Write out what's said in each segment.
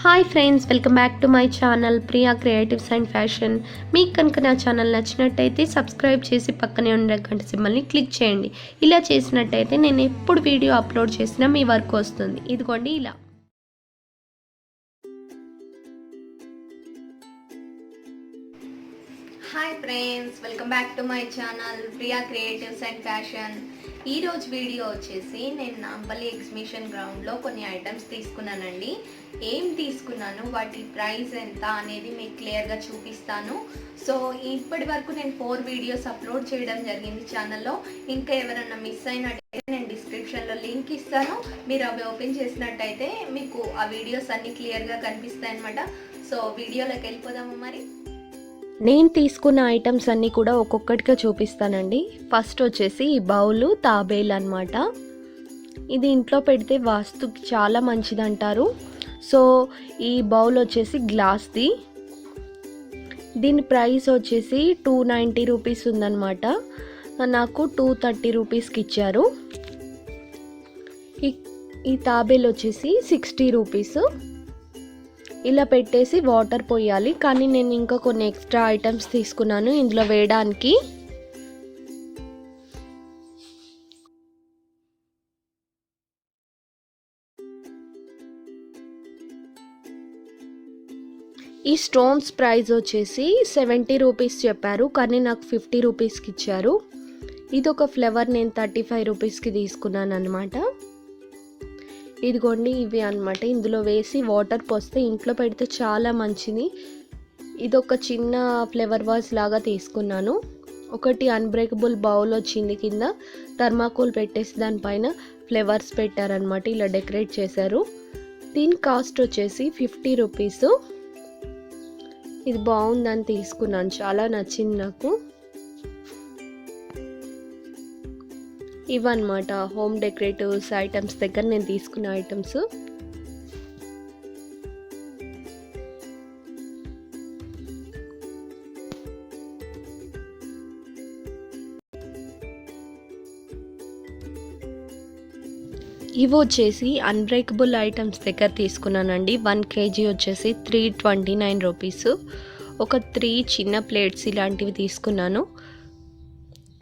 Hi friends, welcome back to my channel Priya creatives and fashion. మీకు కనుక నా channel నచ్చినట్టయితే సబ్స్క్రైబ్ చేసి పక్కనే ఉన్న గంట సింబల్ని క్లిక్ చేయండి. ఇలా చేసినట్టయితే నేను ఎప్పుడు వీడియో అప్లోడ్ చేసినా మీ వరకు వస్తుంది. ఇదిగోండి ఇలా. Hi friends, welcome back to my channel Priya creatives and fashion. ఈరోజు వీడియో వచ్చేసి నేను నాంపల్లి ఎగ్జిబిషన్ గ్రౌండ్లో కొన్ని ఐటమ్స్ తీసుకున్నానండి. ఏం తీసుకున్నాను, వాటి ప్రైస్ ఎంత అనేది మీకు క్లియర్గా చూపిస్తాను. సో ఇప్పటి వరకు నేను 4 వీడియోస్ అప్లోడ్ చేయడం జరిగింది ఛానల్లో. ఇంకా ఎవరైనా మిస్ అయినట్టయితే నేను డిస్క్రిప్షన్లో లింక్ ఇస్తాను. మీరు అవి ఓపెన్ చేసినట్టయితే మీకు ఆ వీడియోస్ అన్నీ క్లియర్గా కనిపిస్తాయి అన్నమాట. సో వీడియోలోకి వెళ్ళిపోదాము మరి. నేను తీసుకున్న ఐటమ్స్ అన్నీ కూడా ఒక్కొక్కటిగా చూపిస్తానండి. ఫస్ట్ వచ్చేసి ఈ బౌలు తాబేలు అనమాట. ఇది ఇంట్లో పెడితే వాస్తుకి చాలా మంచిది అంటారు. సో ఈ బౌల్ వచ్చేసి గ్లాస్ది. దీని ప్రైస్ వచ్చేసి 290 రూపీస్ ఉందన్నమాట. నాకు 230 రూపీస్కి ఇచ్చారు. ఈ తాబేలు వచ్చేసి 60 రూపీస్. ఇలా పెట్టేసి వాటర్ పోయాలి. కానీ నేను ఇంకా కొన్ని ఎక్స్ట్రా ఐటమ్స్ తీసుకున్నాను ఇందులో వేయడానికి. ఈ స్టోన్స్ ప్రైస్ వచ్చేసి 70 రూపీస్ చెప్పారు, కానీ నాకు 50 రూపీస్కి ఇచ్చారు. ఇది ఒక ఫ్లవర్ నేను 35 రూపీస్కి తీసుకున్నాను అనమాట. ఇదిగోండి ఇవి అనమాట. ఇందులో వేసి వాటర్ పోస్తే ఇంట్లో పెడితే చాలా మంచిది. ఇది ఒక చిన్న ఫ్లవర్ వాజ్ లాగా తీసుకున్నాను. ఒకటి అన్బ్రేకబుల్ బౌల్ వచ్చింది, కింద థర్మాకోల్ పెట్టేసి దానిపైన ఫ్లవర్స్ పెట్టారనమాట. ఇలా డెకరేట్ చేశారు. దీని కాస్ట్ వచ్చేసి 50 రూపీస్. ఇది బాగుందని తీసుకున్నాను, చాలా నచ్చింది నాకు. ఇవన్నమాట హోమ్ డెకరేటివ్స్ ఐటమ్స్ దగ్గర నేను తీసుకున్న ఐటమ్స్. ఇవి వచ్చేసి అన్బ్రేకబుల్ ఐటమ్స్ దగ్గర తీసుకున్నానండి. 1 kg వచ్చేసి 329 రూపీస్. ఒక 3 చిన్న ప్లేట్స్ ఇలాంటివి తీసుకున్నాను.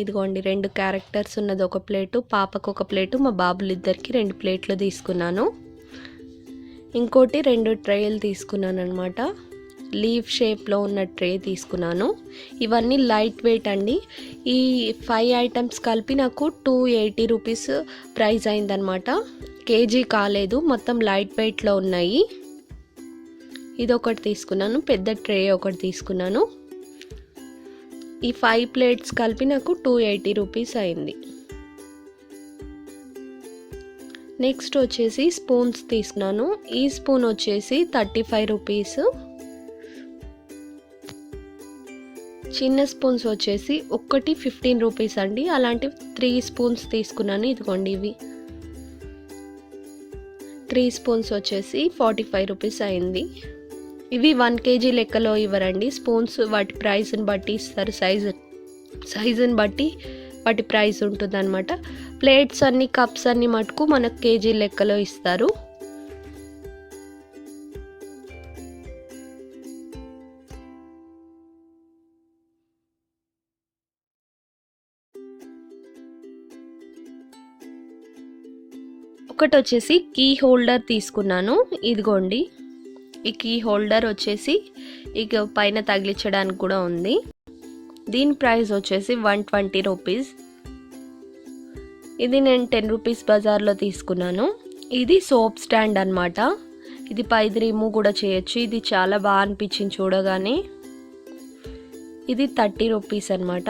ఇదిగోండి 2 క్యారెక్టర్స్ ఉన్నది ఒక ప్లేటు, పాపకు ఒక ప్లేటు, మా బాబులిద్దరికి 2 ప్లేట్లు తీసుకున్నాను. ఇంకోటి 2 ట్రేలు తీసుకున్నాను అనమాట. లీఫ్ షేప్లో ఉన్న ట్రే తీసుకున్నాను. ఇవన్నీ లైట్ వెయిట్ అండి. ఈ 5 ఐటమ్స్ కలిపి నాకు 280 రూపీస్ ప్రైస్ అయిందనమాట. కేజీ కాలేదు, మొత్తం లైట్ వెయిట్లో ఉన్నాయి. ఇది ఒకటి తీసుకున్నాను, పెద్ద ట్రే ఒకటి తీసుకున్నాను. ఈ 5 ప్లేట్స్ కలిపి నాకు 280 రూపీస్ అయింది. నెక్స్ట్ వచ్చేసి స్పూన్స్ తీసుకున్నాను. ఈ స్పూన్ వచ్చేసి 35 రూపీస్. చిన్న స్పూన్స్ వచ్చేసి ఒకటి 15 రూపీస్ అండి. అలాంటివి 3 స్పూన్స్ తీసుకున్నాను. ఇదిగోండి ఇవి 3 స్పూన్స్ వచ్చేసి 45 రూపీస్ అయింది. ఇవి 1 kg లెక్కలో ఇవ్వరండి. స్పూన్స్ వాటి ప్రైస్ని బట్టి ఇస్తారు, సైజుని బట్టి వాటి ప్రైస్ ఉంటుంది అనమాట. ప్లేట్స్ అన్ని కప్స్ అన్ని మటుకు మనకు కేజీ లెక్కలో ఇస్తారు. ఒకటి వచ్చేసి కీ హోల్డర్ తీసుకున్నాను. ఇదిగోండి ఈ కీ హోల్డర్ వచ్చేసి ఇక పైన తగిలించడానికి కూడా ఉంది. దీని ప్రైస్ వచ్చేసి 120 రూపీస్. ఇది నేను 10 రూపీస్ బజార్లో తీసుకున్నాను. ఇది సోప్ స్టాండ్ అనమాట. ఇది పైది రిమూవ్ కూడా చేయొచ్చు. ఇది చాలా బాగా అనిపించింది చూడగానే. ఇది 30 రూపీస్ అనమాట.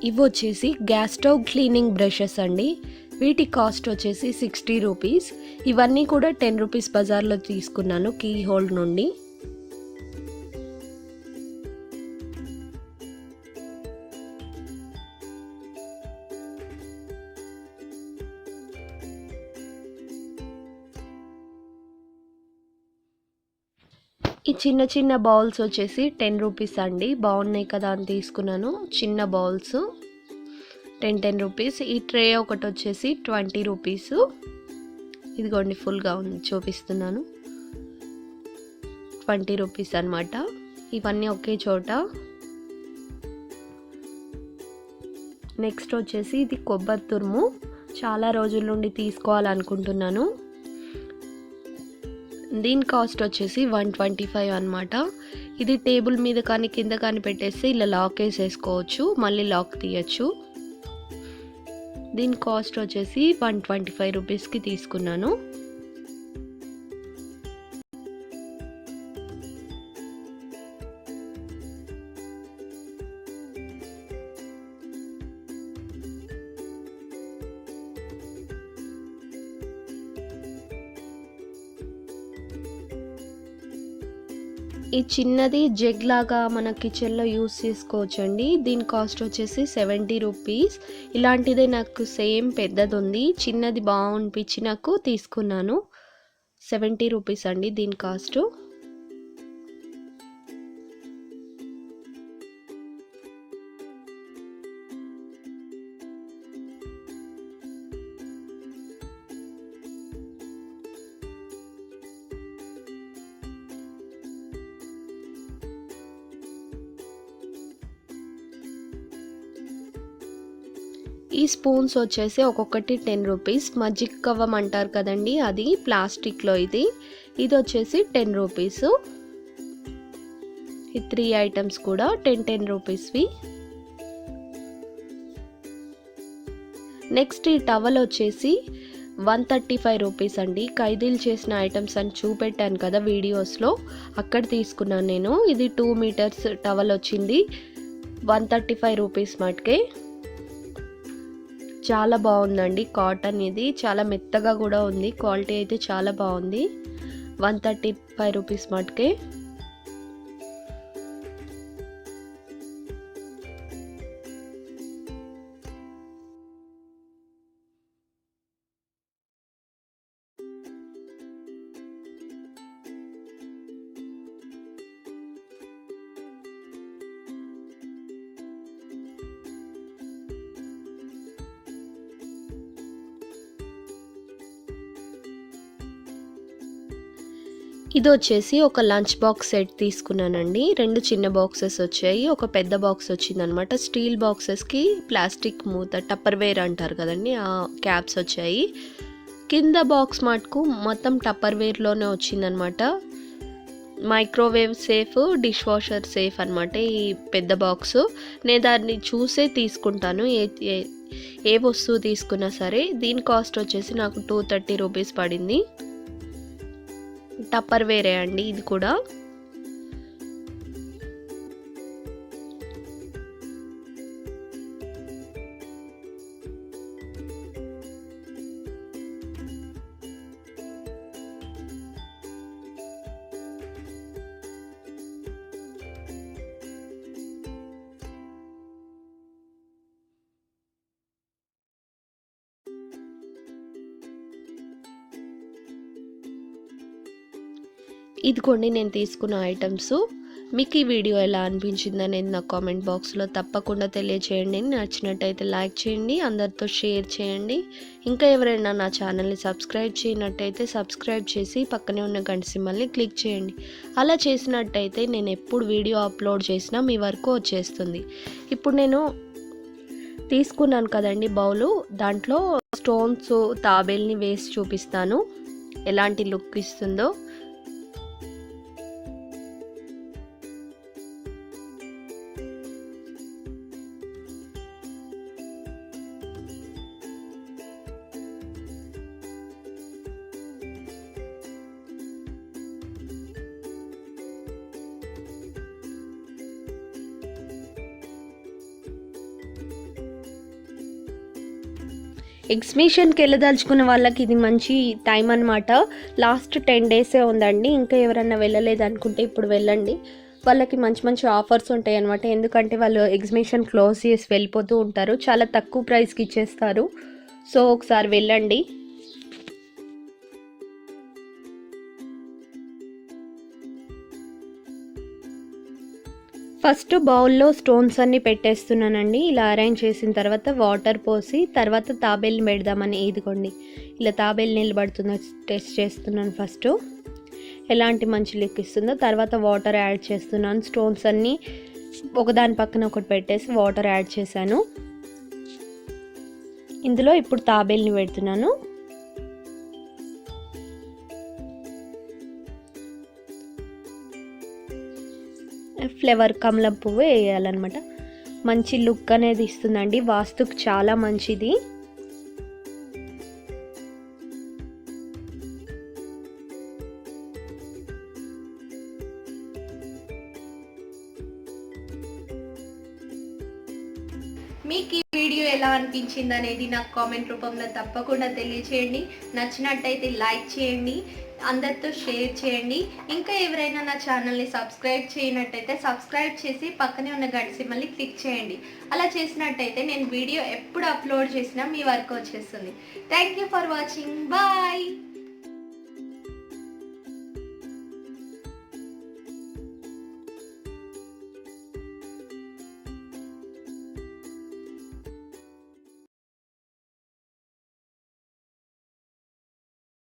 ఇవి వచ్చేసి గ్యాస్ స్టవ్ క్లీనింగ్ బ్రషెస్ అండి. వీటి కాస్ట్ వచ్చేసి 60 రూపీస్. ఇవన్నీ కూడా 10 రూపీస్ బజార్లో తీసుకున్నాను కీ హోల్డ్ నుండి. ఈ చిన్న చిన్న బౌల్స్ వచ్చేసి 10 రూపీస్ అండి. బాగున్నాయి కదా అని తీసుకున్నాను. చిన్న బౌల్స్ 10 రూపీస్. ఈ ట్రే ఒకటి వచ్చేసి 20 రూపీస్. ఇదిగోండి ఫుల్గా ఉంది చూపిస్తున్నాను. 20 రూపీస్ అనమాట. ఇవన్నీ ఒకే చోట. నెక్స్ట్ వచ్చేసి ఇది కొబ్బరి తురుము. చాలా రోజుల నుండి తీసుకోవాలనుకుంటున్నాను. దీని కాస్ట్ వచ్చేసి 125 అనమాట. ఇది టేబుల్ మీద కానీ కింద కానీ పెట్టేస్తే ఇలా లాక్ వేసేసుకోవచ్చు, మళ్ళీ లాక్ తీయచ్చు. దీని కాస్ట్ వచ్చేసి 125 రూపీస్కి తీసుకున్నాను. ఈ చిన్నది జగ్ లాగా మన కిచెన్లో యూస్ చేసుకోవచ్చండి. దీని కాస్ట్ వచ్చేసి 70 రూపీస్. ఇలాంటిదే నాకు సేమ్ పెద్దది ఉంది, చిన్నది బాగునిపించి నాకు తీసుకున్నాను. 70 రూపీస్ అండి దీని కాస్ట్. ఈ స్పూన్స్ వచ్చేసి ఒక్కొక్కటి 10 రూపీస్. మజ్జిగ కవ్వం అంటారు కదండి, అది ప్లాస్టిక్లో. ఇది వచ్చేసి 10 రూపీస్. ఈ 3 ఐటమ్స్ కూడా 10 రూపీస్వి. నెక్స్ట్ ఈ టవల్ వచ్చేసి 135 రూపీస్ అండి. ఖైదీలు చేసిన ఐటమ్స్ అని చూపెట్టాను కదా వీడియోస్లో, అక్కడ తీసుకున్నాను నేను. ఇది 2 మీటర్స్ టవల్ వచ్చింది. 135 రూపీస్ మటుకే. చాలా బాగుందండి. కాటన్ ఇది, చాలా మెత్తగా కూడా ఉంది. క్వాలిటీ అయితే చాలా బాగుంది. 135 రూపీస్ మటుకే. ఇది వచ్చేసి ఒక లంచ్ బాక్స్ సెట్ తీసుకున్నానండి. 2 చిన్న బాక్సెస్ వచ్చాయి, ఒక పెద్ద బాక్స్ వచ్చిందనమాట. స్టీల్ బాక్సెస్కి ప్లాస్టిక్ మూత, టప్పర్వేర్ అంటారు కదండి, ఆ క్యాప్స్ వచ్చాయి. కింద బాక్స్ మటుకు మొత్తం టప్పర్వేర్లోనే వచ్చిందనమాట. Microwave safe, dish washer safe అనమాట ఈ పెద్ద బాక్స్. నేను దాన్ని చూసే తీసుకుంటాను ఏ వస్తువు తీసుకున్నా సరే. దీని కాస్ట్ వచ్చేసి నాకు 230 రూపీస్ పడింది. టప్పర్ వేరే అండి ఇది కూడా. ఇదిగోండి నేను తీసుకున్న ఐటమ్స్. మీకు ఈ వీడియో ఎలా అనిపించింది అనేది నా కామెంట్ బాక్స్లో తప్పకుండా తెలియచేయండి. నచ్చినట్టయితే లైక్ చేయండి, అందరితో షేర్ చేయండి. ఇంకా ఎవరైనా నా ఛానల్ని సబ్స్క్రైబ్ చేయనట్టయితే సబ్స్క్రైబ్ చేసి పక్కనే ఉన్న గంట సింబల్ని క్లిక్ చేయండి. అలా చేసినట్టయితే నేను ఎప్పుడు వీడియో అప్లోడ్ చేసినా మీ వరకు వచ్చేస్తుంది. ఇప్పుడు నేను తీసుకున్నాను కదండి బౌలు, దాంట్లో స్టోన్స్ తాబేల్ని వేసి చూపిస్తాను ఎలాంటి లుక్ ఇస్తుందో. ఎగ్జిబిషన్కి వెళ్ళదలుచుకున్న వాళ్ళకి ఇది మంచి టైం అనమాట. లాస్ట్ 10 డేసే ఉందండి. ఇంకా ఎవరైనా వెళ్ళలేదు అనుకుంటే ఇప్పుడు వెళ్ళండి. వాళ్ళకి మంచి మంచి ఆఫర్స్ ఉంటాయి అనమాట. ఎందుకంటే వాళ్ళు ఎగ్జిబిషన్ క్లోజ్ చేసి వెళ్ళిపోతూ ఉంటారు, చాలా తక్కువ ప్రైస్కి ఇచ్చేస్తారు. సో ఒకసారి వెళ్ళండి. ఫస్ట్ బౌల్లో స్టోన్స్ అన్నీ పెట్టేస్తున్నానండి. ఇలా అరేంజ్ చేసిన తర్వాత వాటర్ పోసి తర్వాత తాబేలు పెడదామని, ఇదిగోండి ఇలా తాబేలు నిలబడుతుందో టెస్ట్ చేస్తున్నాను. ఫస్ట్ ఎలాంటి మంచి లుక్ ఇస్తుందో, తర్వాత వాటర్ యాడ్ చేస్తున్నాను. స్టోన్స్ అన్నీ ఒకదాని పక్కన ఒకటి పెట్టేసి వాటర్ యాడ్ చేశాను. ఇందులో ఇప్పుడు తాబేలుని పెడుతున్నాను. ఫ్లవర్ కమలం పువ్వు వేయాలన్నమాట. మంచి లుక్ అనేది ఇస్తుందండి, వాస్తుకు చాలా మంచిది. మీకు ఈ వీడియో ఎలా అనిపించింది అనేది నాకు కామెంట్ రూపంలో తప్పకుండా తెలియచేయండి. నచ్చినట్టయితే లైక్ చేయండి, అందరితో షేర్ చేయండి. ఇంకా ఎవరైనా నా ఛానల్ని సబ్స్క్రైబ్ చేయనట్టయితే సబ్స్క్రైబ్ చేసి పక్కనే ఉన్న గంట సింబల్ని క్లిక్ చేయండి. అలా చేసినట్టయితే నేను వీడియో ఎప్పుడు అప్లోడ్ చేసినా మీ వరకు వచ్చేస్తుంది. Thank you for watching. Bye.